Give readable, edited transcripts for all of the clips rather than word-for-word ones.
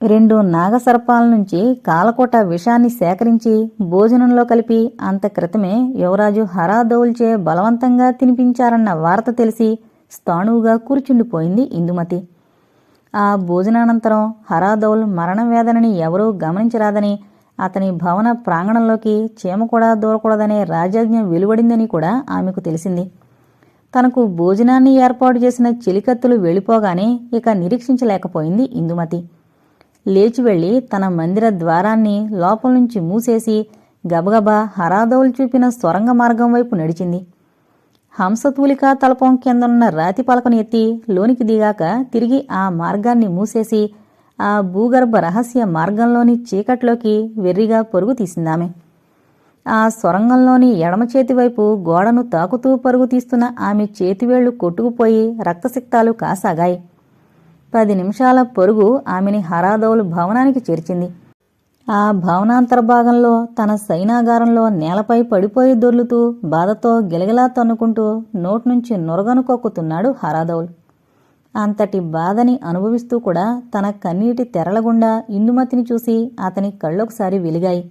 2 నాగసర్పాల నుంచి కాలకోట విషాన్ని సేకరించి భోజనంలో కలిపి అంత క్రితమే యువరాజు హరాదౌల్చే బలవంతంగా తినిపించారన్న వార్త తెలిసి స్థాణువుగా కూర్చుండిపోయింది ఇందుమతి. ఆ భోజనానంతరం హరాదౌల్ మరణవేదనని ఎవరూ గమనించరాదని, అతని భవన ప్రాంగణంలోకి చీమ కూడా దూరకూడదనే రాజాజ్ఞ వెలువడిందని కూడా ఆమెకు తెలిసింది. తనకు భోజనాన్ని ఏర్పాటు చేసిన చెలికత్తులు వెళ్ళిపోగానే ఇక నిరీక్షించలేకపోయింది ఇందుమతి. లేచి వెళ్లి తన మందిర ద్వారాన్ని లోపల నుంచి మూసేసి గబగబా హరాదౌల్ చూపిన సొరంగ మార్గం వైపు నడిచింది. హంసతూలికా తలపం కిందనున్న రాతి పలకను ఎత్తి లోనికి దిగాక తిరిగి ఆ మార్గాన్ని మూసేసి ఆ భూగర్భ రహస్య మార్గంలోని చీకట్లోకి వెర్రిగా పరుగు తీసిందామె. ఆ సొరంగంలోని ఎడమ చేతివైపు గోడను తాకుతూ పరుగు తీస్తున్న ఆమె చేతివేళ్లు కొట్టుకుపోయి రక్తసిక్తాలు కాసాగాయి. 10 నిమిషాల పరుగు ఆమెని హరాదౌల్ భవనానికి చేర్చింది. ఆ భవనాంతర్భాగంలో తన సైనాగారంలో నేలపై పడిపోయి దొర్లుతూ బాధతో గిలగిలా తన్నుకుంటూ నోట్నుంచి నొరగను కొక్కుతున్నాడు హరాదౌల్. అంతటి బాధని అనుభవిస్తూ కూడా తన కన్నీటి తెరలగుండా ఇందుమతిని చూసి అతని కళ్ళొకసారి వెలిగాయి.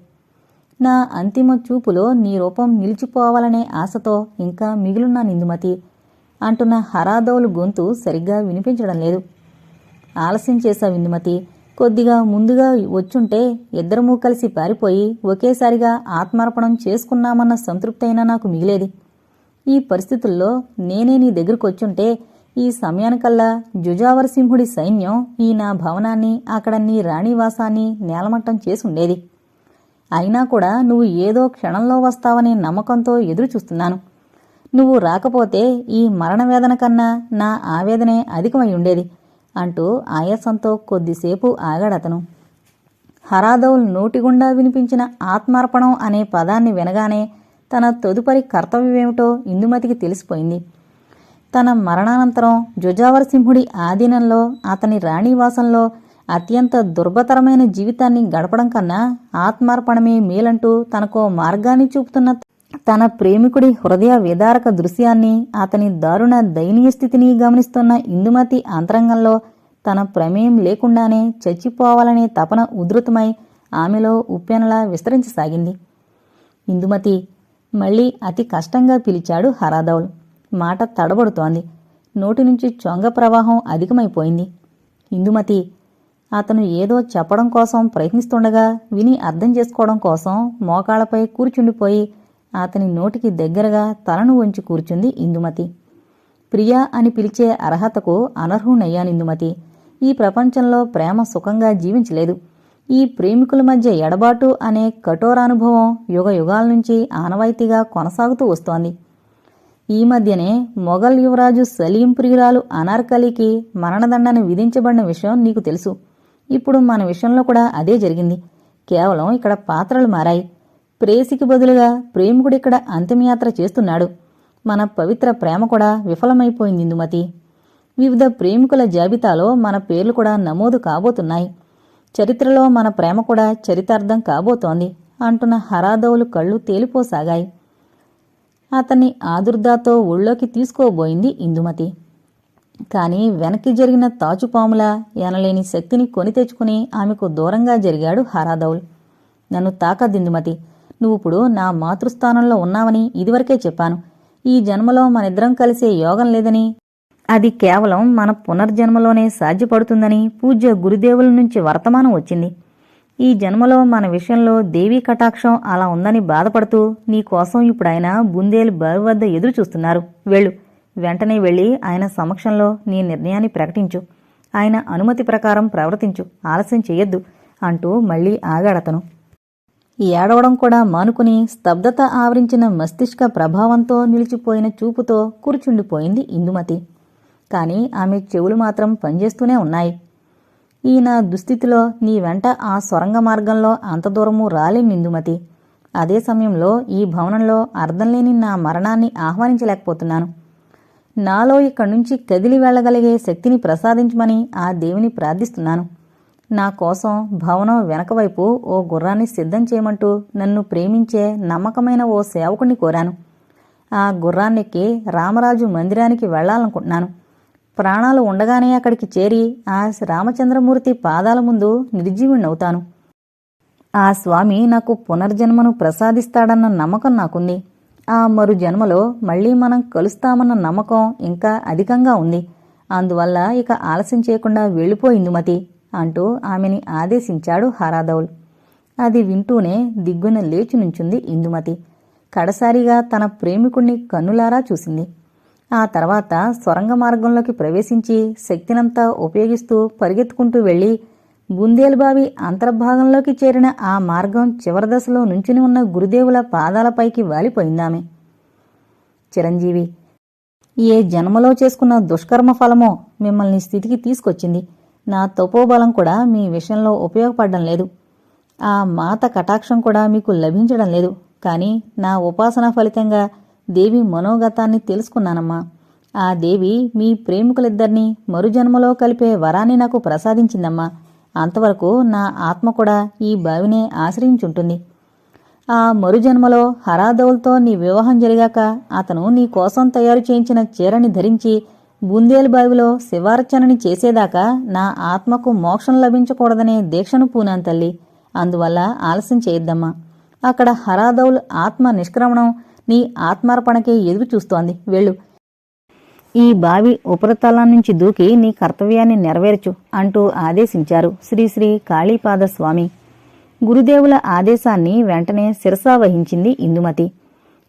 నా అంతిమ చూపులో నీ రూపం నిలిచిపోవాలనే ఆశతో ఇంకా మిగిలిన ఇందుమతి అంటున్న హరాదౌల్ గొంతు సరిగ్గా వినిపించడం లేదు. ఆలస్యం చేశావు ఇందుమతి. కొద్దిగా ముందుగా వచ్చుంటే ఇద్దరమూ కలిసి పారిపోయి ఒకేసారిగా ఆత్మార్పణం చేసుకున్నామన్న సంతృప్తి అయినా నాకు మిగిలేది. ఈ పరిస్థితుల్లో నేనే నీ దగ్గరకు వచ్చుంటే ఈ సమయానికల్లా జుజావర్ సింహుడి సైన్యం ఈ నా భవనాన్ని, అక్కడ నీ రాణివాసాన్ని నేలమట్టం చేసుండేది. అయినా కూడా నువ్వు ఏదో క్షణంలో వస్తావనే నమ్మకంతో ఎదురు చూస్తున్నాను. నువ్వు రాకపోతే ఈ మరణవేదన కన్నా నా ఆవేదనే అధికమై ఉండేది అంటూ ఆయాసంతో కొద్దిసేపు ఆగాడతను. హరాదౌల్ నోటిగుండా వినిపించిన ఆత్మార్పణం అనే పదాన్ని వినగానే తన తదుపరి కర్తవ్యమేమిటో ఇందుమతికి తెలిసిపోయింది. తన మరణానంతరం జుజావర్ సింహుడి ఆధీనంలో అతని రాణివాసంలో అత్యంత దుర్భతరమైన జీవితాన్ని గడపడం కన్నా ఆత్మార్పణమే మేలంటూ తనకో మార్గాన్ని చూపుతున్న తన ప్రేమికుడి హృదయ విదారక దృశ్యాన్ని, అతని దారుణ దయనీయ స్థితిని గమనిస్తున్న ఇందుమతి అంతరంగంలో తన ప్రమేయం లేకుండానే చచ్చిపోవాలనే తపన ఉధృతమై ఆమెలో ఉప్పెనలా విస్తరించసాగింది. ఇందుమతి మళ్లీ అతి కష్టంగా పిలిచాడు హరాదౌల్. మాట తడబడుతోంది. నోటి నుంచి చొంగ ప్రవాహం అధికమైపోయింది. ఇందుమతి అతను ఏదో చెప్పడం కోసం ప్రయత్నిస్తుండగా విని అర్థం చేసుకోవడం కోసం మోకాళ్లపై కూర్చుండిపోయి అతని నోటికి దగ్గరగా తలను వంచి కూర్చుంది ఇందుమతి. ప్రియా అని పిలిచే అర్హతకు అనర్హునయ్యాను ఇందుమతి. ఈ ప్రపంచంలో ప్రేమ సుఖంగా జీవించలేదు. ఈ ప్రేమికుల మధ్య ఎడబాటు అనే కఠోరానుభవం యుగ యుగాల నుంచి ఆనవాయితీగా కొనసాగుతూ వస్తోంది. ఈ మధ్యనే మొఘల్ యువరాజు సలీం ప్రియురాలు అనార్కలికి మరణదండన విధించబడిన విషయం నీకు తెలుసు. ఇప్పుడు మన విషయంలో కూడా అదే జరిగింది. కేవలం ఇక్కడ పాత్రలు మారాయి. ప్రేసికి బదులుగా ప్రేమికుడిక్కడ అంతిమయాత్ర చేస్తున్నాడు. మన పవిత్ర ప్రేమ కూడా విఫలమైపోయింది ఇందుమతి. వివిధ ప్రేమికుల జాబితాలో మన పేర్లు కూడా నమోదు కాబోతున్నాయి. చరిత్రలో మన ప్రేమ కూడా చరితార్థం కాబోతోంది అంటున్న హరాదౌలు కళ్ళు తేలిపోసాగాయి. అతన్ని ఆదుర్దాతో ఒళ్ళోకి తీసుకోబోయింది ఇందుమతి. కాని వెనక్కి జరిగిన తాచుపాములా ఎనలేని శక్తిని కొని తెచ్చుకుని ఆమెకు దూరంగా జరిగాడు హరాదౌల్. నన్ను తాకద్దిందుమతి. నువ్విప్పుడు నా మాతృస్థానంలో ఉన్నావని ఇదివరకే చెప్పాను. ఈ జన్మలో మనిద్దరం కలిసే యోగం లేదని, అది కేవలం మన పునర్జన్మలోనే సాధ్యపడుతుందని పూజ్య గురుదేవుల నుంచి వర్తమానం వచ్చింది. ఈ జన్మలో మన విషయంలో దేవీ కటాక్షం అలా ఉందని బాధపడుతూ నీకోసం ఇప్పుడు ఆయన బుందేలు బావి వద్ద ఎదురు చూస్తున్నారు. వెళ్ళు, వెంటనే వెళ్ళి ఆయన సమక్షంలో నీ నిర్ణయాన్ని ప్రకటించు. ఆయన అనుమతి ప్రకారం ప్రవర్తించు, ఆలస్యం చెయ్యొద్దు అంటూ మళ్లీ ఆగాడతను. ఏడవడం కూడా మానుకుని స్తబ్దత ఆవరించిన మస్తిష్క ప్రభావంతో నిలిచిపోయిన చూపుతో కూర్చుండిపోయింది ఇందుమతి. కాని ఆమె చెవులు మాత్రం పనిచేస్తూనే ఉన్నాయి. ఈ నా దుస్థితిలో నీ వెంట ఆ సొరంగ మార్గంలో అంత దూరము రాలేను ఇందుమతి. అదే సమయంలో ఈ భవనంలో అర్థంలేని నా మరణాన్ని ఆహ్వానించలేకపోతున్నాను. నాలో ఇక్కడ్నుంచి కదిలి వెళ్లగలిగే శక్తిని ప్రసాదించమని ఆ దేవుని ప్రార్థిస్తున్నాను. నా కోసం భవనం వెనకవైపు ఓ గుర్రాన్ని సిద్ధం చేయమంటూ నన్ను ప్రేమించే నమ్మకమైన ఓ సేవకుణ్ణి కోరాను. ఆ గుర్రాన్నెక్కి రామరాజు మందిరానికి వెళ్లాలనుకుంటున్నాను. ప్రాణాలు ఉండగానే అక్కడికి చేరి ఆ రామచంద్రమూర్తి పాదాల ముందు నిర్జీవుణ్ణవుతాను. ఆ స్వామి నాకు పునర్జన్మను ప్రసాదిస్తాడన్న నమ్మకం నాకుంది. ఆ మరు జన్మలో మళ్లీ మనం కలుస్తామన్న నమ్మకం ఇంకా అధికంగా ఉంది. అందువల్ల ఇక ఆలస్యం చేయకుండా వెళ్ళిపో ఇందుమతి అంటూ ఆమెని ఆదేశించాడు హరాదౌల్. అది వింటూనే దిగ్గున లేచి నుంచుంది ఇందుమతి. కడసారిగా తన ప్రేమికుణ్ణి కన్నులారా చూసింది. ఆ తర్వాత సొరంగ మార్గంలోకి ప్రవేశించి శక్తినంతా ఉపయోగిస్తూ పరిగెత్తుకుంటూ వెళ్లి బుందేలుబావి అంతర్భాగంలోకి చేరిన ఆ మార్గం చివరి దశలో నుంచుని ఉన్న గురుదేవుల పాదాలపైకి వాలిపోయిందామె. చిరంజీవి, ఏ జన్మలో చేసుకున్న దుష్కర్మ ఫలమో మిమ్మల్ని స్థితికి తీసుకొచ్చింది. నా తపోబలం కూడా మీ విషయంలో ఉపయోగపడడం లేదు. ఆ మాత కటాక్షం కూడా మీకు లభించడం లేదు. కానీ నా ఉపాసన ఫలితంగా దేవి మనోగతాన్ని తెలుసుకున్నానమ్మా. ఆ దేవి మీ ప్రేమికులిద్దరినీ మరుజన్మలో కలిపే వరాన్ని నాకు ప్రసాదించిందమ్మా. అంతవరకు నా ఆత్మ కూడా ఈ బావినే ఆశ్రయించుంటుంది. ఆ మరుజన్మలో హరాదౌల్తో నీ వివాహం జరిగాక అతను నీ కోసం తయారు చేయించిన చీరని ధరించి బుందేలు బావిలో శివార్చనని చేసేదాకా నా ఆత్మకు మోక్షం లభించకూడదనే దీక్షను పూనాను తల్లి. అందువల్ల ఆలస్యం చేయొద్దమ్మా. అక్కడ హరాదౌల్ ఆత్మ నిష్క్రమణం నీ ఆత్మార్పణకే ఎదురు చూస్తోంది. వెళ్ళు. ఈ బావి ఉపరితలం నుంచి దూకి నీ కర్తవ్యాన్ని నెరవేర్చు అంటూ ఆదేశించారు శ్రీ శ్రీ కాళీపాద స్వామి. గురుదేవుల ఆదేశాన్ని వెంటనే శిరసావహించింది ఇందుమతి.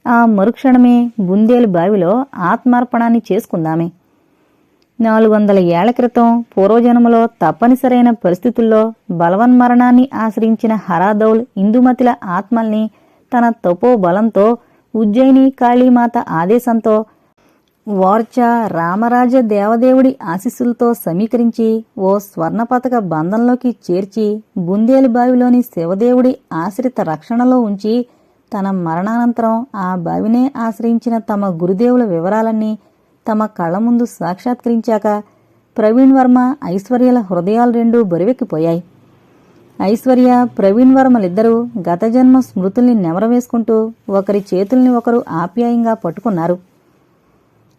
ఆ మరుక్షణమే బుందేలు బావిలో ఆత్మార్పణాన్ని చేసుకుందామే. 400 ఏళ్ల క్రితం పూర్వజన్మలో తప్పనిసరైన పరిస్థితుల్లో బలవన్మరణాన్ని ఆశ్రయించిన హరాదౌల్ ఇందుమతిల ఆత్మల్ని తన తపోబలంతో ఉజ్జయిని కాళీమాత ఆదేశంతో వార్చా రామరాజ దేవదేవుడి ఆశీస్సులతో సమీకరించి ఓ స్వర్ణపతక బంధంలోకి చేర్చి బుందేలు బావిలోని శివదేవుడి ఆశ్రిత రక్షణలో ఉంచి తన మరణానంతరం ఆ బావినే ఆశ్రయించిన తమ గురుదేవుల వివరాలన్నీ తమ కళ్ల ముందు సాక్షాత్కరించాక ప్రవీణ్ వర్మ ఐశ్వర్యల హృదయాలు రెండూ బరువెక్కిపోయాయి. ఐశ్వర్య ప్రవీణ్ వర్మలిద్దరూ గతజన్మ స్మృతుల్ని నెమరవేసుకుంటూ ఒకరి చేతుల్ని ఒకరు ఆప్యాయంగా పట్టుకున్నారు.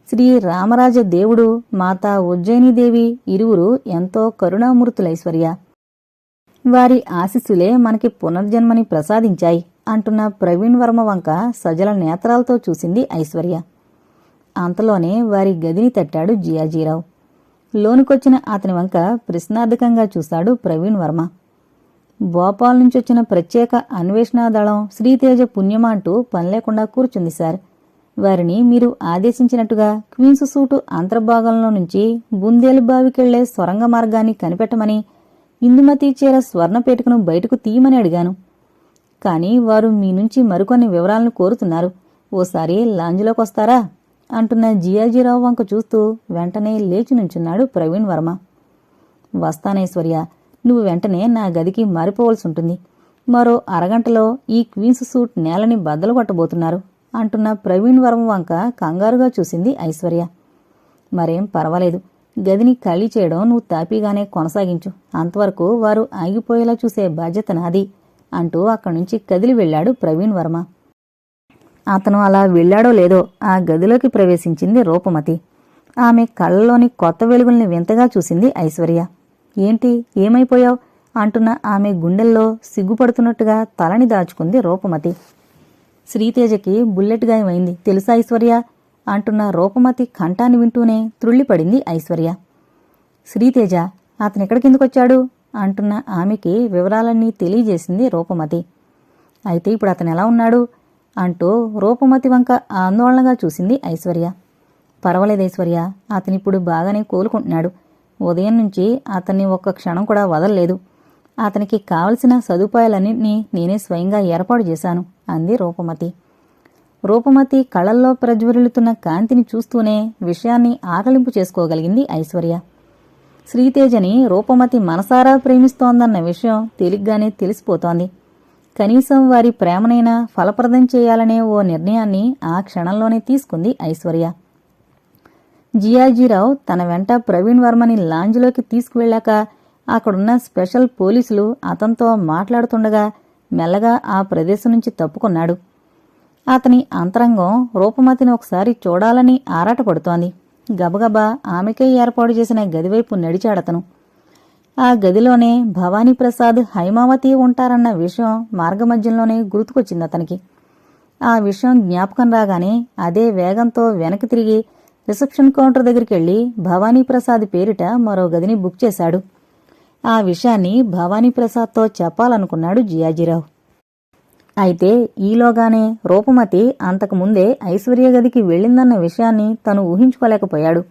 శ్రీ రామరాజ దేవుడు, మాతా ఉజ్జయినీదేవి ఇరువురు ఎంతో కరుణామూర్తులైశ్వర్య. వారి ఆశీస్సులే మనకి పునర్జన్మని ప్రసాదించాయి అంటున్న ప్రవీణ్ వర్మ వంక సజల నేత్రాలతో చూసింది ఐశ్వర్య. అంతలోనే వారి గదిని తట్టాడు జియాజీరావు. లోనికొచ్చిన అతని వంక ప్రశ్నార్థకంగా చూశాడు ప్రవీణ్ వర్మ. భోపాల్ నుంచొచ్చిన ప్రత్యేక అన్వేషణా దళం శ్రీతేజ పుణ్యమా అంటూ పనిలేకుండా కూర్చుంది సార్. వారిని మీరు ఆదేశించినట్టుగా క్వీన్స్ సూటు అంతర్భాగంలో నుంచి బుందేలు బావికెళ్లే సొరంగ మార్గాన్ని కనిపెట్టమని, ఇందుమతి చీర స్వర్ణపేటికను బయటకు తీయమని అడిగాను. కానీ వారు మీ నుంచి మరికొన్ని వివరాలను కోరుతున్నారు. ఓసారి లాంజ్లోకొస్తారా అంటున్న జియాజీరావు వంక చూస్తూ వెంటనే లేచి నుంచున్నాడు ప్రవీణ్ వర్మ. వస్తానేశ్వర్య, నువ్వు వెంటనే నా గదికి మారిపోవలసుంటుంది. మరో అరగంటలో ఈ క్వీన్స్ సూట్ నేలని బద్దలు కొట్టబోతున్నారు అంటున్న ప్రవీణ్ వర్మ వంక కంగారుగా చూసింది ఐశ్వర్య. మరేం పర్వాలేదు, గదిని ఖాళీ చేయడం నువ్వు తాపీగానే కొనసాగించు. అంతవరకు వారు ఆగిపోయేలా చూసే బాధ్యత నాది అంటూ అక్కడి నుంచి కదిలి వెళ్లాడు ప్రవీణ్ వర్మ. అతను అలా వెళ్లాడో లేదో ఆ గదిలోకి ప్రవేశించింది రూపమతి. ఆమె కళ్ళలోని కొత్త వెలుగుల్ని వింతగా చూసింది ఐశ్వర్య. ఏంటి, ఏమైపోయావ్ అంటున్న ఆమె గుండెల్లో సిగ్గుపడుతున్నట్టుగా తలని దాచుకుంది రూపమతి. శ్రీతేజకి బుల్లెట్ గాయమైంది తెలుసా ఐశ్వర్య అంటున్న రూపమతి కంఠాన్ని వింటూనే త్రుళ్ళిపడింది ఐశ్వర్య. శ్రీతేజ, అతనెక్కడికెందుకొచ్చాడు అంటున్న ఆమెకి వివరాలన్నీ తెలియజేసింది రూపమతి. అయితే ఇప్పుడు అతనెలా ఉన్నాడు అంటూ రూపమతి వంక ఆందోళనగా చూసింది ఐశ్వర్య. పర్వాలేదు ఐశ్వర్య, అతనిప్పుడు బాగానే కోలుకుంటున్నాడు. ఉదయం నుంచి అతన్ని ఒక్క క్షణం కూడా వదలలేదు. అతనికి కావలసిన సదుపాయాలన్నింటినీ నేనే స్వయంగా ఏర్పాటు చేశాను అంది రూపమతి. రూపమతి కళ్ళల్లో ప్రజ్వరిల్లుతున్న కాంతిని చూస్తూనే విషయాన్ని ఆకలింపు చేసుకోగలిగింది ఐశ్వర్య. శ్రీతేజని రూపమతి మనసారా ప్రేమిస్తోందన్న విషయం తేలిగ్గానే తెలిసిపోతోంది. కనీసం వారి ప్రేమనైనా ఫలప్రదం చేయాలనే ఓ నిర్ణయాన్ని ఆ క్షణంలోనే తీసుకుంది ఐశ్వర్య. జియాజీరావు తన వెంట ప్రవీణ్ వర్మని లాంజ్లోకి తీసుకువెళ్లాక అక్కడున్న స్పెషల్ పోలీసులు అతనితో మాట్లాడుతుండగా మెల్లగా ఆ ప్రదేశం నుంచి తప్పుకున్నాడు. అతని అంతరంగం రూపమతిని ఒకసారి చూడాలని ఆరాటపడుతోంది. గబగబా ఆమెకే ఏర్పాటు చేసిన గదివైపు నడిచాడతను. ఆ గదిలోనే భవానీప్రసాద్, హైమావతి ఉంటారన్న విషయం మార్గమధ్యంలోనే గుర్తుకొచ్చిందతనికి. ఆ విషయం జ్ఞాపకం రాగానే అదే వేగంతో వెనక్కి తిరిగి రిసెప్షన్ కౌంటర్ దగ్గరికెళ్లి భవానీప్రసాద్ పేరిట మరో గదిని బుక్ చేశాడు. ఆ విషయాన్ని భవానీప్రసాద్తో చెప్పాలనుకున్నాడు జియాజీరావు. అయితే ఈలోగానే రూపమతి అంతకుముందే ఐశ్వర్య గదికి వెళ్ళిందన్న విషయాన్ని తను ఊహించుకోలేకపోయాడు.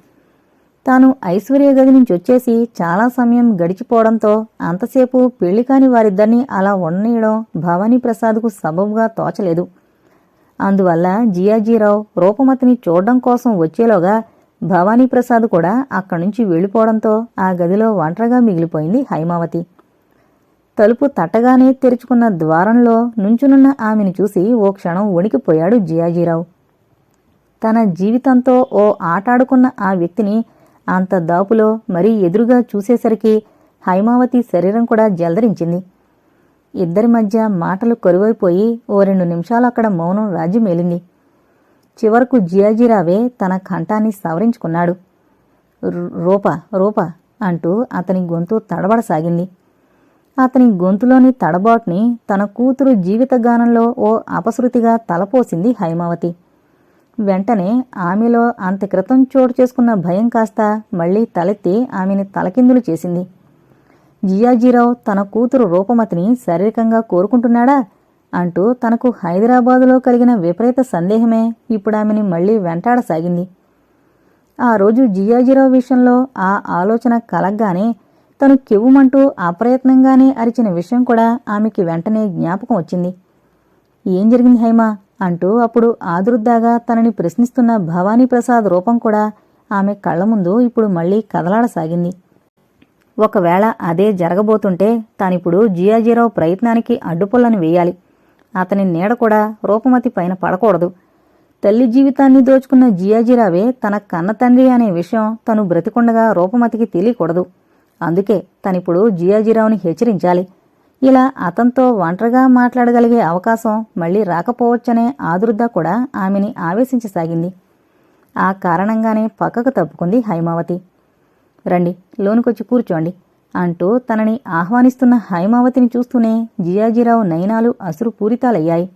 తాను ఐశ్వర్య గది నుంచి వచ్చేసి చాలా సమయం గడిచిపోవడంతో అంతసేపు పెళ్లికాని వారిద్దరినీ అలా ఉండనీయడం భవానీప్రసాద్కు సబబుగా తోచలేదు. అందువల్ల జియాజీరావు రూపమతిని చూడ్డం కోసం వచ్చేలోగా భవానీప్రసాద్ కూడా అక్కడ్నుంచి వెళ్ళిపోవడంతో ఆ గదిలో ఒంటరిగా మిగిలిపోయింది హైమావతి. తలుపు తట్టగానే తెరుచుకున్న ద్వారంలో నుంచునున్న ఆమెను చూసి ఓ క్షణం వణికిపోయాడు జియాజీరావు. తన జీవితంతో ఓ ఆటాడుకున్న ఆ వ్యక్తిని అంత దాపులో మరీ ఎదురుగా చూసేసరికి హైమావతి శరీరం కూడా జలదరించింది. ఇద్దరి మధ్య మాటలు కరువైపోయి ఓ 2 నిమిషాలు అక్కడ మౌనం రాజ్యమేలింది. చివరకు జియాజీరావే తన కంఠాన్ని సవరించుకున్నాడు. రూపా రూపా అంటూ అతని గొంతు తడబడసాగింది. అతని గొంతులోని తడబాటుని తన కూతురు జీవితగానంలో ఓ అపశృతిగా తలపోసింది హైమావతి. వెంటనే ఆమెలో అంత క్రితం చోటు చేసుకున్న భయం కాస్త మళ్లీ తలెత్తి ఆమెని తలకిందులు చేసింది. జియాజీరావు తన కూతురు రూపమతిని శారీరకంగా కోరుకుంటున్నాడా అంటూ తనకు హైదరాబాదులో కలిగిన విపరీత సందేహమే ఇప్పుడామెని మళ్లీ వెంటాడసాగింది. ఆ రోజు జియాజీరావు విషయంలో ఆ ఆలోచన కలగ్గానే తను కెవ్వుమంటూ అప్రయత్నంగానే అరిచిన విషయం కూడా ఆమెకి వెంటనే జ్ఞాపకం వచ్చింది. ఏం జరిగింది హైమా అంటూ అప్పుడు ఆదుర్దాగా తనని ప్రశ్నిస్తున్న భవానీప్రసాద్ రూపం కూడా ఆమె కళ్ల ముందు ఇప్పుడు మళ్లీ కదలాడసాగింది. ఒకవేళ అదే జరగబోతుంటే తానిప్పుడు జియాజీరావు ప్రయత్నానికి అడ్డుపుల్లను వేయాలి. అతని నీడ కూడా రూపమతి పైన పడకూడదు. తల్లి జీవితాన్ని దోచుకున్న జియాజీరావే తన కన్న తండ్రి అనే విషయం తను బ్రతికుండగా రూపమతికి తెలియకూడదు. అందుకే తనిప్పుడు జియాజీరావుని హెచ్చరించాలి. ఇలా అతనితో ఒంటరిగా మాట్లాడగలిగే అవకాశం మళ్లీ రాకపోవచ్చనే ఆదుర్ద కూడా ఆమెని ఆవేశించసాగింది. ఆ కారణంగానే పక్కకు తప్పుకుంది హైమావతి. రండి, లోనుకొచ్చి కూర్చోండి అంటూ తనని ఆహ్వానిస్తున్న హైమావతిని చూస్తూనే జియాజీరావు నయనాలు అశ్రుపూరితాలయ్యాయి.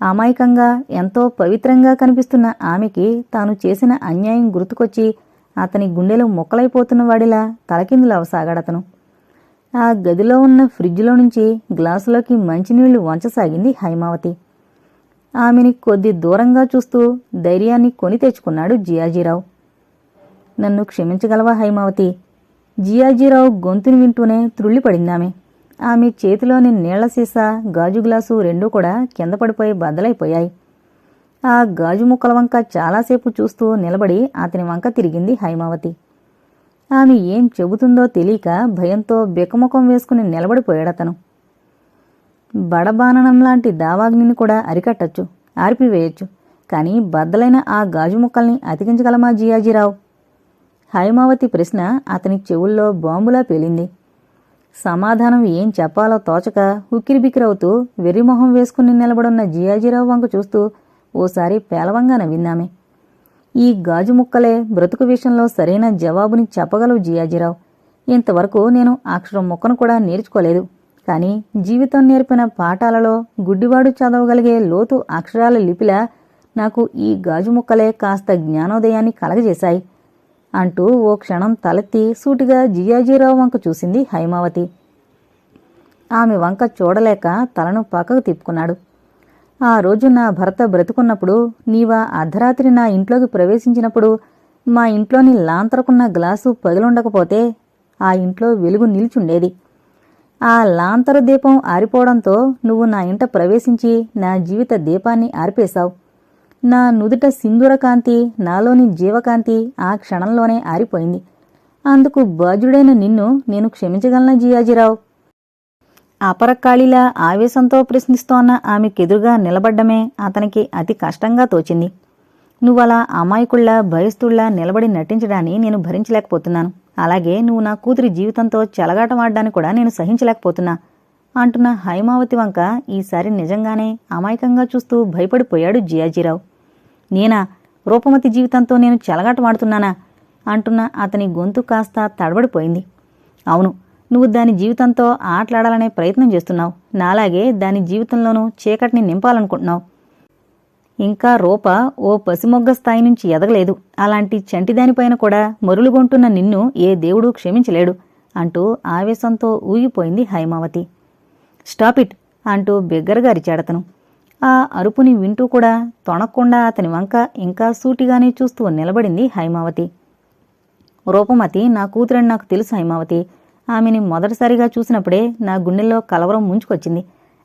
అమాయకంగా ఎంతో పవిత్రంగా కనిపిస్తున్న ఆమెకి తాను చేసిన అన్యాయం గుర్తుకొచ్చి అతని గుండెలు ముక్కలైపోతున్న వాడిలా తలకిందులవసాగాడతను. ఆ గదిలో ఉన్న ఫ్రిడ్జ్లో నుంచి గ్లాసులోకి మంచినీళ్లు వంచసాగింది హైమావతి. ఆమెని కొద్ది దూరంగా చూస్తూ ధైర్యాన్ని కొని తెచ్చుకున్నాడు జియాజీరావు. నన్ను క్షమించగలవా హైమావతి? జియాజీరావు గొంతుని వింటూనే త్రుళ్ళిపడిందామె. ఆమె చేతిలోని నీళ్ల సీసా, గాజు గ్లాసు రెండూ కూడా కింద పడిపోయి బద్దలైపోయాయి. ఆ గాజు ముక్కల వంక చాలాసేపు చూస్తూ నిలబడి అతని వంక తిరిగింది హైమావతి. ఆమె ఏం చెబుతుందో తెలియక భయంతో బిక్కముఖం వేసుకుని నిలబడిపోయాడతను. బడబాననంలాంటి దావాగ్నిని కూడా అరికట్టచ్చు, ఆర్పివేయచ్చు. కాని బద్దలైన ఆ గాజు ముక్కల్ని అతికించగలమా జియాజీరావు? హైమావతి ప్రశ్న అతని చెవుల్లో బాంబులా పేలింది. సమాధానం ఏం చెప్పాలో తోచక ఉక్కిరిబిక్కిరవుతూ వెర్రిమొహం వేసుకుని నిలబడున్న జియాజీరావు వంక చూస్తూ ఓసారి పేలవంగా నవ్విందామె. ఈ గాజు ముక్కలే బ్రతుకు విషయంలో సరైన జవాబుని చెప్పగలవు జియాజీరావు. ఇంతవరకు నేను అక్షరం ముక్కను కూడా నేర్చుకోలేదు. కాని జీవితం నేర్పిన పాఠాలలో గుడ్డివాడు చదవగలిగే లోతు అక్షరాల లిపిలా నాకు ఈ గాజు ముక్కలే కాస్త జ్ఞానోదయాన్ని కలగజేశాయి అంటూ ఓ క్షణం తలెత్తి సూటిగా జియాజీరావు వంక చూసింది హైమావతి. ఆమె వంక చూడలేక తలను పక్కకు తిప్పుకున్నాడు. ఆ రోజు నా భర్త బ్రతుకున్నప్పుడు, నీవా అర్ధరాత్రి నా ఇంట్లోకి ప్రవేశించినప్పుడు మా ఇంట్లోని లాంతరకున్న గ్లాసు పగిలుండకపోతే ఆ ఇంట్లో వెలుగు నిల్చుండేది. ఆ లాంతరు దీపం ఆరిపోవడంతో నువ్వు నా ఇంట ప్రవేశించి నా జీవిత దీపాన్ని ఆర్పేశావు. నా నుదుట సింధూరకాంతి, నాలోని జీవకాంతి ఆ క్షణంలోనే ఆరిపోయింది. అందుకు బాధ్యుడైన నిన్ను నేను క్షమించగలనా జియాజీరావు? అపరకాళిలా ఆవేశంతో ప్రశ్నిస్తోన్న ఆమెకెదురుగా నిలబడ్డమే అతనికి అతి కష్టంగా తోచింది. నువ్వలా అమాయకుళ్లా భయస్తుళ్లా నిలబడి నటించడాన్ని నేను భరించలేకపోతున్నాను. అలాగే నువ్వు నా కూతురి జీవితంతో చెలగాటమాడ్డాన్ని కూడా నేను సహించలేకపోతున్నా అంటున్న హైమావతి వంక ఈసారి నిజంగానే అమాయకంగా చూస్తూ భయపడిపోయాడు జియాజీరావు. నేనా? రూపమతి జీవితంతో నేను చెలగాటమాడుతున్నానా అంటున్న అతని గొంతు కాస్త తడబడిపోయింది. అవును, నువ్వు దాని జీవితంతో ఆటలాడాలనే ప్రయత్నం చేస్తున్నావు. నాలాగే దాని జీవితంలోనూ చీకటిని నింపాలనుకుంటున్నావు. ఇంకా రూప ఓ పసిమొగ్గ స్థాయి నుంచి ఎదగలేదు. అలాంటి చంటిదానిపైన కూడా మరులుగొంటున్న నిన్ను ఏ దేవుడూ క్షమించలేడు అంటూ ఆవేశంతో ఊగిపోయింది హైమావతి. స్టాప్ ఇట్ అంటూ బిగ్గరగా అరిచాడతను. ఆ అరుపుని వింటూ కూడా తొణక్కుండా అతని వంక ఇంకా సూటిగానే చూస్తూ నిలబడింది హైమావతి. రూపమతి నా కూతురని నాకు తెలుసు హైమావతి. ఆమెని మొదటిసారిగా చూసినప్పుడే నా గుండెల్లో కలవరం ముంచుకొచ్చింది.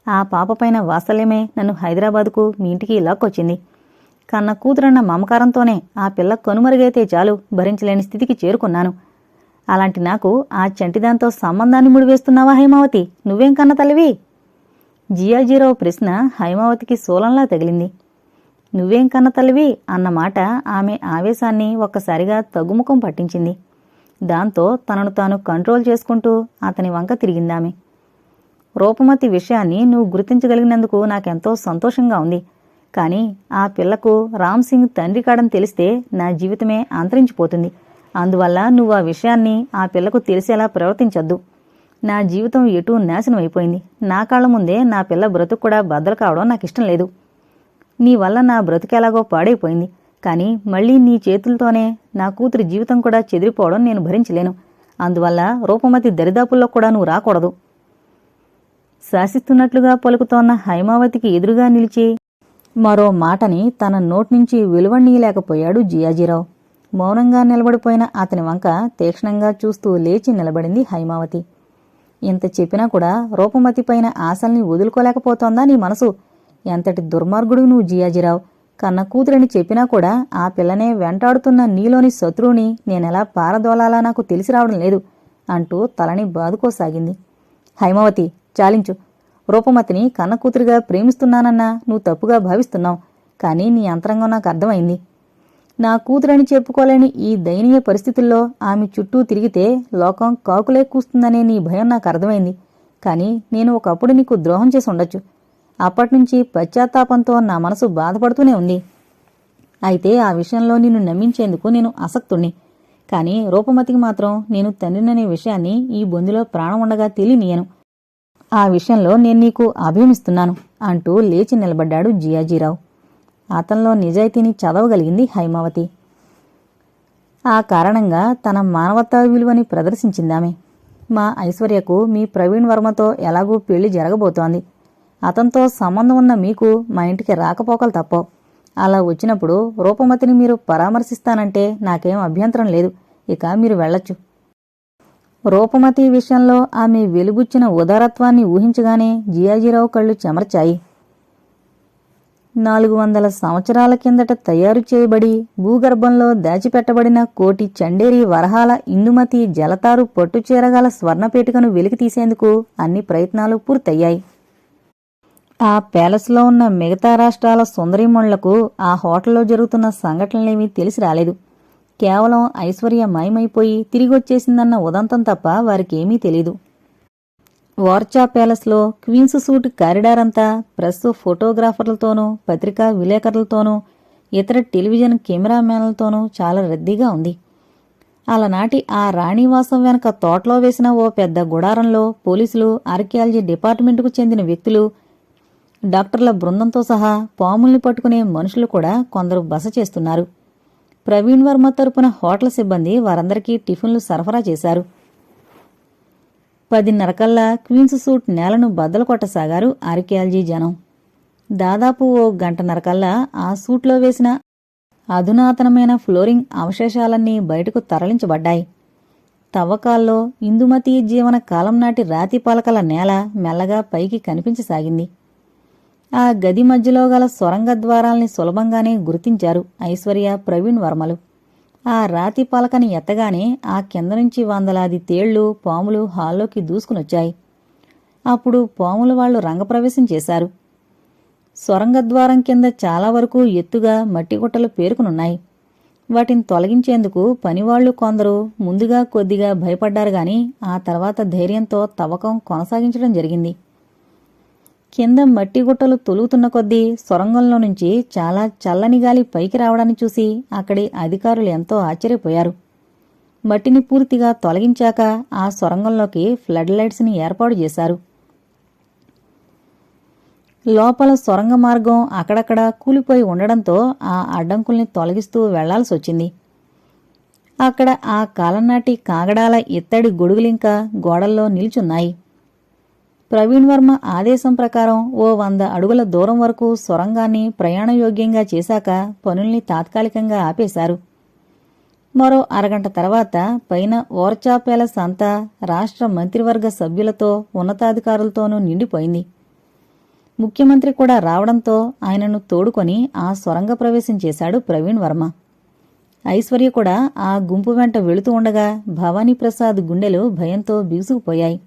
ఆ పాపపైన వాత్సల్యమే నన్ను హైదరాబాదుకు మీ ఇంటికి లాక్కొచ్చింది. కన్న కూతురన్న మమకారంతోనే ఆ పిల్ల కనుమరుగైతే చాలు భరించలేని స్థితికి చేరుకున్నాను. అలాంటి నాకు ఆ చంటిదాంతో సంబంధాన్ని ముడివేస్తున్నావా హైమావతి? నువ్వేం కన్న తల్లివి? జియాజీరావు ప్రశ్న హైమావతికి శూలంలా తగిలింది. నువ్వేం కన్న తల్లివి అన్నమాట ఆమె ఆవేశాన్ని ఒక్కసారిగా తగ్గుముఖం పట్టించింది. దాంతో తనను తాను కంట్రోల్ చేసుకుంటూ అతని వంక తిరిగిందామె. రూపమతి విషయాన్ని నువ్వు గుర్తించగలిగినందుకు నాకెంతో సంతోషంగా ఉంది. కానీ ఆ పిల్లకు రామ్ సింగ్ తండ్రి కాడని తెలిస్తే నా జీవితమే అంతరించిపోతుంది. అందువల్ల నువ్వు ఆ విషయాన్ని ఆ పిల్లకు తెలిసేలా ప్రవర్తించొద్దు. నా జీవితం ఎటూ నాశనం అయిపోయింది. నా కాళ్ల ముందే నా పిల్ల బ్రతుకు కూడా బద్దలు కావడం నాకిష్టం లేదు. నీ వల్ల నా బ్రతుకెలాగో పాడైపోయింది. కానీ మళ్లీ నీ చేతులతోనే నా కూతురి జీవితం కూడా చెదిరిపోవడం నేను భరించలేను. అందువల్ల రూపమతి దరిదాపుల్లో కూడా నువ్వు రాకూడదు. శాసిస్తున్నట్లుగా పలుకుతోన్న హైమావతికి ఎదురుగా నిలిచి మరో మాటని తన నోట్నుంచి వెలువడనీయలేకపోయాడు జియాజీరావు. మౌనంగా నిలబడిపోయిన అతని వంక తీక్షణంగా చూస్తూ లేచి నిలబడింది హైమావతి. ఇంత చెప్పినా కూడా రూపమతిపైన ఆశల్ని వదులుకోలేకపోతోందా నీ మనసు? ఎంతటి దుర్మార్గుడు నువ్వు జియాజీరావు! కన్న కూతురని చెప్పినా కూడా ఆ పిల్లనే వెంటాడుతున్న నీలోని శత్రువుని నేనెలా పారదోలాలా నాకు తెలిసి రావడం లేదు అంటూ తలని బాదుకోసాగింది. హైమావతి, చాలించు. రూపమతిని కన్న కూతురిగా ప్రేమిస్తున్నానన్నా నువ్వు తప్పుగా భావిస్తున్నావు. కానీ నీ అంతరంగం నాకు అర్థమైంది. నా కూతురని చెప్పుకోలేని ఈ దయనీయ పరిస్థితుల్లో ఆమె చుట్టూ తిరిగితే లోకం కాకులే కూస్తుందనే నీ భయం నాకు అర్థమైంది. కానీ నేను ఒకప్పుడు నీకు ద్రోహం చేసి ఉండొచ్చు. అప్పటినుంచి పశ్చాత్తాపంతో నా మనసు బాధపడుతూనే ఉంది. అయితే ఆ విషయంలో నిన్ను నమ్మించేందుకు నేను అసక్తుణ్ణి. కానీ రూపమతికి మాత్రం నేను తండ్రిననే విషయాన్ని ఈ బొందిలో ప్రాణం ఉండగా తెలియనీయను. ఆ విషయంలో నేను నీకు అభయమిస్తున్నాను అంటూ లేచి నిలబడ్డాడు జియాజీరావు. అతనిలో నిజాయితీని చదవగలిగింది హైమావతి. ఆ కారణంగా తన మానవతా విలువని ప్రదర్శించిందామె. మా ఐశ్వర్యకు మీ ప్రవీణ్ వర్మతో ఎలాగూ పెళ్లి జరగబోతోంది. అతనితో సంబంధం ఉన్న మీకు మా ఇంటికి రాకపోకలు తప్పవు. అలా వచ్చినప్పుడు రూపమతిని మీరు పరామర్శిస్తానంటే నాకేం అభ్యంతరం లేదు. ఇక మీరు వెళ్ళొచ్చు. రూపమతి విషయంలో ఆమె వెలుబుచ్చిన ఉదారత్వాన్ని ఊహించగానే జియాజీరావు కళ్ళు చెమర్చాయి. 400 సంవత్సరాల కిందట తయారు చేయబడి భూగర్భంలో దాచిపెట్టబడిన కోటి చండేరి వరహాల ఇందుమతి జలతారు పట్టుచేరగల స్వర్ణపేటికను వెలికితీసేందుకు అన్ని ప్రయత్నాలు పూర్తయ్యాయి. ఆ ప్యాలెస్లో ఉన్న మిగతా రాష్ట్రాల సుందరీమణులకు ఆ హోటల్లో జరుగుతున్న సంఘటనలేమీ తెలిసి రాలేదు. కేవలం ఐశ్వర్య మాయమైపోయి తిరిగొచ్చేసిందన్న ఉదంతం తప్ప వారికేమీ తెలీదు. వార్చా ప్యాలెస్లో క్వీన్స్ సూట్ కారిడార్ అంతా ప్రెస్ ఫోటోగ్రాఫర్లతోనూ పత్రికా విలేకరులతోనూ ఇతర టెలివిజన్ కెమెరామ్యాన్లతోనూ చాలా రద్దీగా ఉంది. అలనాటి ఆ రాణివాసం వెనక తోటలో వేసిన ఓ పెద్ద గుడారంలో పోలీసులు, ఆర్కియాలజీ డిపార్ట్మెంటుకు చెందిన వ్యక్తులు, డాక్టర్ల బృందంతో సహా పాముల్ని పట్టుకునే మనుషులు కూడా కొందరు బస చేస్తున్నారు. ప్రవీణ్ వర్మ తరపున హోటల్ సిబ్బంది వారందరికీ టిఫిన్లు సరఫరా చేశారు. 10:30 కల్లా క్వీన్స్ సూట్ నేలను బద్దలు కొట్టసాగారు ఆర్కియాలజీ జనం. దాదాపు ఓ గంటన్నర కల్లా ఆ సూట్లో వేసిన అధునాతనమైన ఫ్లోరింగ్ అవశేషాలన్నీ బయటకు తరలించబడ్డాయి. తవ్వకాల్లో ఇందుమతి జీవన కాలం నాటి రాతి పలకల నేల మెల్లగా పైకి కనిపించసాగింది. ఆ గది మధ్యలో గల సొరంగ ద్వారాల్ని సులభంగానే గుర్తించారు ఐశ్వర్య, ప్రవీణ్ వర్మలు. ఆ రాతి పలకని ఎత్తగానే ఆ కింద నుంచి వందలాది తేళ్లు, పాములు హాల్లోకి దూసుకునొచ్చాయి. అప్పుడు పాముల వాళ్లు రంగప్రవేశం చేశారు. సొరంగద్వారం కింద చాలా వరకు ఎత్తుగా మట్టిగుట్టలు పేరుకునున్నాయి. వాటిని తొలగించేందుకు పనివాళ్లు కొందరు ముందుగా కొద్దిగా భయపడ్డారు గాని ఆ తర్వాత ధైర్యంతో తవ్వకం కొనసాగించడం జరిగింది. కింద మట్టి గుట్టలు తొలుగుతున్న కొద్దీ సొరంగంలో నుంచి చాలా చల్లని గాలి పైకి రావడాన్ని చూసి అక్కడి అధికారులు ఎంతో ఆశ్చర్యపోయారు. మట్టిని పూర్తిగా తొలగించాక ఆ సొరంగంలోకి ఫ్లడ్ లైట్స్ని ఏర్పాటు చేశారు. లోపల సొరంగ మార్గం అక్కడక్కడ కూలిపోయి ఉండడంతో ఆ అడ్డంకుల్ని తొలగిస్తూ వెళ్లాల్సొచ్చింది. అక్కడ ఆ కాలంనాటి కాగడాల ఇత్తడి గొడుగులింకా గోడల్లో నిల్చున్నాయి. ప్రవీణ్ వర్మ ఆదేశం ప్రకారం ఓ 100 అడుగుల దూరం వరకు సొరంగాన్ని ప్రయాణయోగ్యంగా చేశాక పనుల్ని తాత్కాలికంగా ఆపేశారు. మరో అరగంట తర్వాత పైన ఓర్చా ప్యాలెస్ అంతా రాష్ట్ర మంత్రివర్గ సభ్యులతో ఉన్నతాధికారులతోనూ నిండిపోయింది. ముఖ్యమంత్రి కూడా రావడంతో ఆయనను తోడుకొని ఆ సొరంగ ప్రవేశం చేశాడు ప్రవీణ్ వర్మ. ఐశ్వర్య కూడా ఆ గుంపు వెంట వెళుతూ ఉండగా భవానీప్రసాద్ గుండెలు భయంతో బిగుసుకుపోయాయి.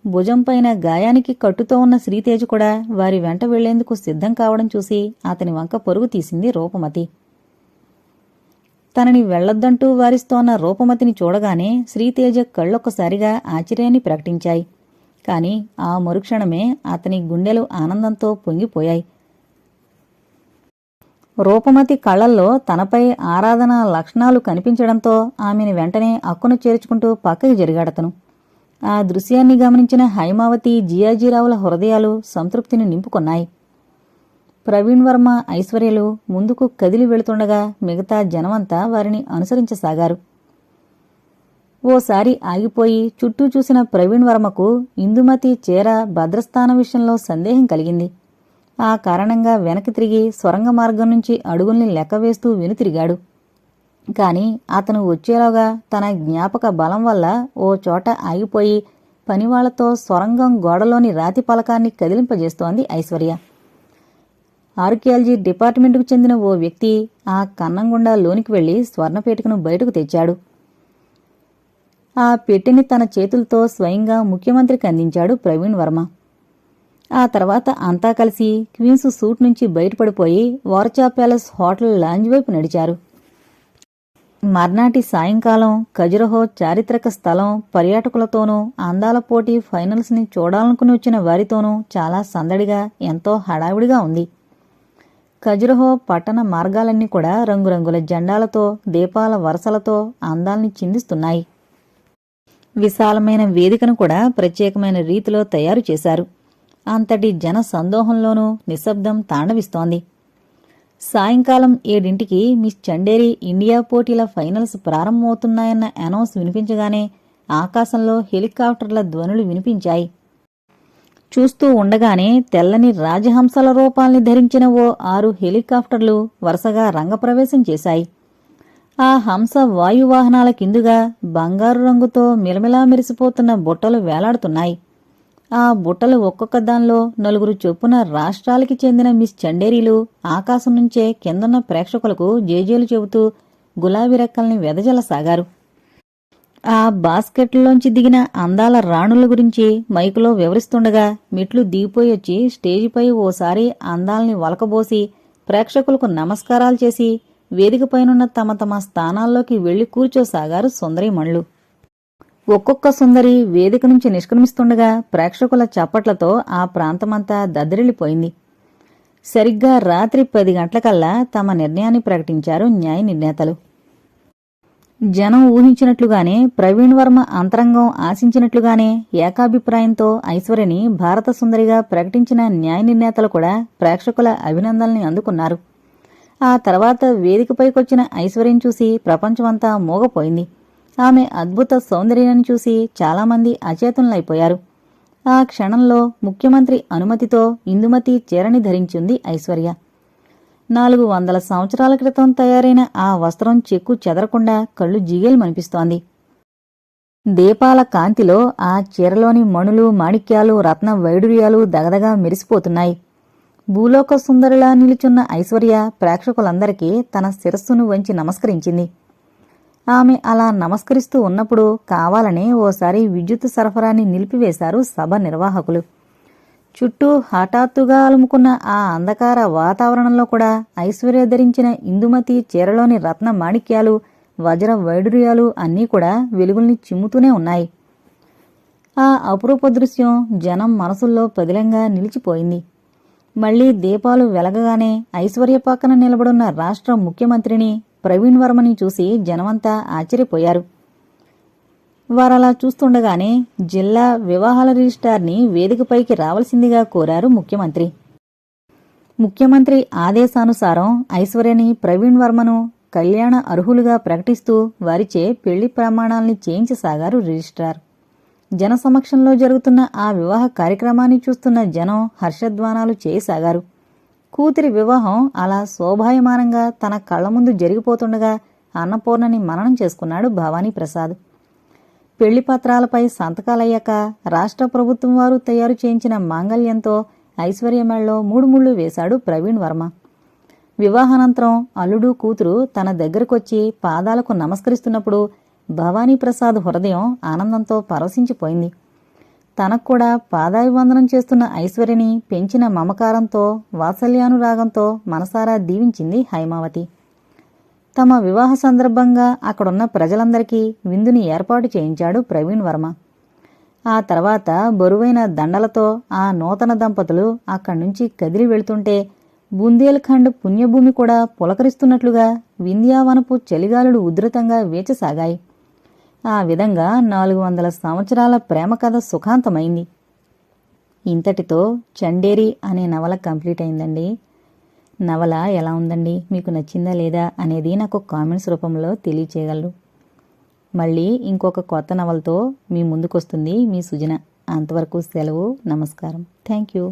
భుజంపైన గాయానికి కట్టుతో ఉన్న శ్రీతేజ్ కూడా వారి వెంట వెళ్లేందుకు సిద్ధం కావడం చూసి అతని వంక పరుగు తీసింది రూపమతి. తనని వెళ్లొద్దంటూ వారిస్తోన్న రూపమతిని చూడగానే శ్రీతేజ కళ్ళొక్కసారిగా ఆశ్చర్యాన్ని ప్రకటించాయి. కాని ఆ మరుక్షణమే అతని గుండెలు ఆనందంతో పొంగిపోయాయి. రూపమతి కళ్లల్లో తనపై ఆరాధనా లక్షణాలు కనిపించడంతో ఆమెను వెంటనే అక్కున చేర్చుకుంటూ పక్కకి జరిగాడతను. ఆ దృశ్యాన్ని గమనించిన హైమావతి, జియాజీరావుల హృదయాలు సంతృప్తిని నింపుకొన్నాయి. ప్రవీణ్ వర్మ, ఐశ్వర్యలు ముందుకు కదిలి వెళుతుండగా మిగతా జనమంతా వారిని అనుసరించసాగారు. ఓసారి ఆగిపోయి చుట్టూ చూసిన ప్రవీణ్ వర్మకు ఇందుమతి చీర భద్రస్థానం విషయంలో సందేహం కలిగింది. ఆ కారణంగా వెనక్కి తిరిగి సొరంగ మార్గం నుంచి అడుగుల్ని లెక్కవేస్తూ వెనుతిరిగాడు. కాని అతను వచ్చేలోగా తన జ్ఞాపక బలం వల్ల ఓ చోట ఆగిపోయి పనివాళ్లతో సొరంగం గోడలోని రాతి పలకాన్ని కదిలింపజేస్తోంది ఐశ్వర్య. ఆర్కియాలజీ డిపార్ట్మెంటుకు చెందిన ఓ వ్యక్తి ఆ కన్నంగుండా లోనికి వెళ్లి స్వర్ణపేటికను బయటకు తెచ్చాడు. ఆ పెట్టెని తన చేతులతో స్వయంగా ముఖ్యమంత్రికి అందించాడు ప్రవీణ్ వర్మ. ఆ తర్వాత అంతా కలిసి క్వీన్స్ సూట్ నుంచి బయటపడిపోయి ఓర్చా ప్యాలెస్ హోటల్ లాంజ్ వైపు నడిచారు. మర్నాటి సాయంకాలం ఖజురహో చారిత్రక స్థలం పర్యాటకులతోనూ అందాల పోటీ ఫైనల్స్ని చూడాలనుకుని వచ్చిన వారితోనూ చాలా సందడిగా, ఎంతో హడావిడిగా ఉంది. ఖజురహో పట్టణ మార్గాలన్నీ కూడా రంగురంగుల జెండాలతో, దీపాల వరసలతో అందాల్ని చిందిస్తున్నాయి. విశాలమైన వేదికను కూడా ప్రత్యేకమైన రీతిలో తయారు చేశారు. అంతటి జన సందోహంలోనూ నిశ్శబ్దం తాండవిస్తోంది. సాయంకాలం 7ంటికి మిస్ చండేరి ఇండియా పోటీల ఫైనల్స్ ప్రారంభమవుతున్నాయన్న అనౌన్స్ వినిపించగానే ఆకాశంలో హెలికాప్టర్ల ధ్వనులు వినిపించాయి. చూస్తూ ఉండగానే తెల్లని రాజహంసల రూపాల్ని ధరించిన ఓ 6 హెలికాప్టర్లు వరుసగా రంగప్రవేశం చేశాయి. ఆ హంస వాయువాహనాల కిందుగా బంగారు రంగుతో మిలమిలా మెరిసిపోతున్న బుట్టలు వేలాడుతున్నాయి. ఆ బుట్టలు ఒక్కొక్క దానిలో 4 చొప్పున రాష్ట్రాలకి చెందిన మిస్ చండేరీలు ఆకాశం నుంచే కిందన్న ప్రేక్షకులకు జేజేలు చెబుతూ గులాబీ రెక్కల్ని వెదజల్లసాగారు. ఆ బాస్కెట్లోంచి దిగిన అందాల రాణుల గురించి మైకులో వివరిస్తుండగా మెట్లు దిగిపోయొచ్చి స్టేజిపై ఓసారి అందాల్ని వలకబోసి ప్రేక్షకులకు నమస్కారాలు చేసి వేదికపైనున్న తమ తమ స్థానాల్లోకి వెళ్లి కూర్చోసాగారు సుందరీమణులు. ఒక్కొక్క సుందరి వేదిక నుంచి నిష్క్రమిస్తుండగా ప్రేక్షకుల చప్పట్లతో ఆ ప్రాంతమంతా దద్దరిల్లిపోయింది. సరిగ్గా రాత్రి 10 గంటలకల్లా తమ నిర్ణయాన్ని ప్రకటించారు న్యాయ నిర్ణేతలు. జనం ఊహించినట్లుగానే, ప్రవీణ్ వర్మ అంతరంగం ఆశించినట్లుగానే ఏకాభిప్రాయంతో ఐశ్వర్యని భారత సుందరిగా ప్రకటించిన న్యాయ నిర్ణేతలు కూడా ప్రేక్షకుల అభినందనల్ని అందుకున్నారు. ఆ తర్వాత వేదికపైకొచ్చిన ఐశ్వర్యను చూసి ప్రపంచమంతా మోగపోయింది. ఆమె అద్భుత సౌందర్యాన్ని చూసి చాలామంది అచేతనులైపోయారు. ఆ క్షణంలో ముఖ్యమంత్రి అనుమతితో ఇందుమతి చీరని ధరించింది ఐశ్వర్య. 400 సంవత్సరాల క్రితం తయారైన ఆ వస్త్రం చెక్కు చెదరకుండా కళ్ళు జిగేల్మనిపిస్తోంది. దీపాల కాంతిలో ఆ చీరలోని మణులు, మాణిక్యాలు, రత్న వైడూర్యాలు దగదగా మెరిసిపోతున్నాయి. భూలోక సుందరిలా నిలుచున్న ఐశ్వర్య ప్రేక్షకులందరికీ తన శిరస్సును వంచి నమస్కరించింది. ఆమె అలా నమస్కరిస్తూ ఉన్నప్పుడు కావాలనే ఓసారి విద్యుత్ సరఫరాని నిలిపివేశారు సభ నిర్వాహకులు. చుట్టూ హఠాత్తుగా అలుముకున్న ఆ అంధకార వాతావరణంలో కూడా ఐశ్వర్య ధరించిన ఇందుమతి చీరలోని రత్న మాణిక్యాలు, వజ్ర వైడూర్యాలు అన్నీ కూడా వెలుగుల్ని చిమ్ముతూనే ఉన్నాయి. ఆ అపురూప దృశ్యం జనం మనసుల్లో పదిలంగా నిలిచిపోయింది. మళ్లీ దీపాలు వెలగగానే ఐశ్వర్య పక్కన నిలబడున్న రాష్ట్ర ముఖ్యమంత్రిని ప్రవీణ్ వర్మని చూసి జనమంతా ఆశ్చర్యపోయారు. వారలా చూస్తుండగానే జిల్లా వివాహాల రిజిస్ట్రార్ని వేదికపైకి రావాల్సిందిగా కోరారు ముఖ్యమంత్రి. ముఖ్యమంత్రి ఆదేశానుసారం ఐశ్వర్యని ప్రవీణ్ వర్మను కళ్యాణ అర్హులుగా ప్రకటిస్తూ వారిచే పెళ్లి ప్రమాణాల్ని చేయించసాగారు రిజిస్ట్రార్. జనసమక్షంలో జరుగుతున్న ఆ వివాహ కార్యక్రమాన్ని చూస్తున్న జనం హర్షధ్వానాలు చేయసాగారు. కూతురి వివాహం అలా శోభాయమానంగా తన కళ్ల ముందు జరిగిపోతుండగా అన్నపూర్ణని మననం చేసుకున్నాడు భవానీప్రసాద్. పెళ్లి పత్రాలపై సంతకాలయ్యాక రాష్ట్ర ప్రభుత్వం వారు తయారు చేయించిన మాంగళ్యంతో ఐశ్వర్య మెడలో 3 ముళ్ళు వేశాడు ప్రవీణ్ వర్మ. వివాహానంతరం అల్లుడు కూతురు తన దగ్గరకొచ్చి పాదాలకు నమస్కరిస్తున్నప్పుడు భవానీప్రసాద్ హృదయం ఆనందంతో పరవశించిపోయింది. తనక్కూడా పాదాభివందనం చేస్తున్న ఐశ్వర్యని పెంచిన మమకారంతో వాత్సల్యానురాగంతో మనసారా దీవించింది హైమావతి. తమ వివాహ సందర్భంగా అక్కడున్న ప్రజలందరికీ విందుని ఏర్పాటు చేయించాడు ప్రవీణ్ వర్మ. ఆ తర్వాత బరువైన దండలతో ఆ నూతన దంపతులు అక్కడ్నుంచి కదిలి వెళుతుంటే బుందేల్ఖండ్ పుణ్యభూమి కూడా పులకరిస్తున్నట్లుగా వింధ్యావనపు చలిగాలులు ఉధృతంగా వీచసాగాయి. ఆ విధంగా 400 సంవత్సరాల ప్రేమ కథ సుఖాంతమైంది. ఇంతటితో చండేరి అనే నవల కంప్లీట్ అయిందండి. నవల ఎలా ఉందండి, మీకు నచ్చిందా లేదా అనేది నాకు కామెంట్స్ రూపంలో తెలియచేయగలరు. మళ్ళీ ఇంకొక కొత్త నవలతో మీ ముందుకొస్తుంది మీ సుజన. అంతవరకు సెలవు. నమస్కారం. Thank you.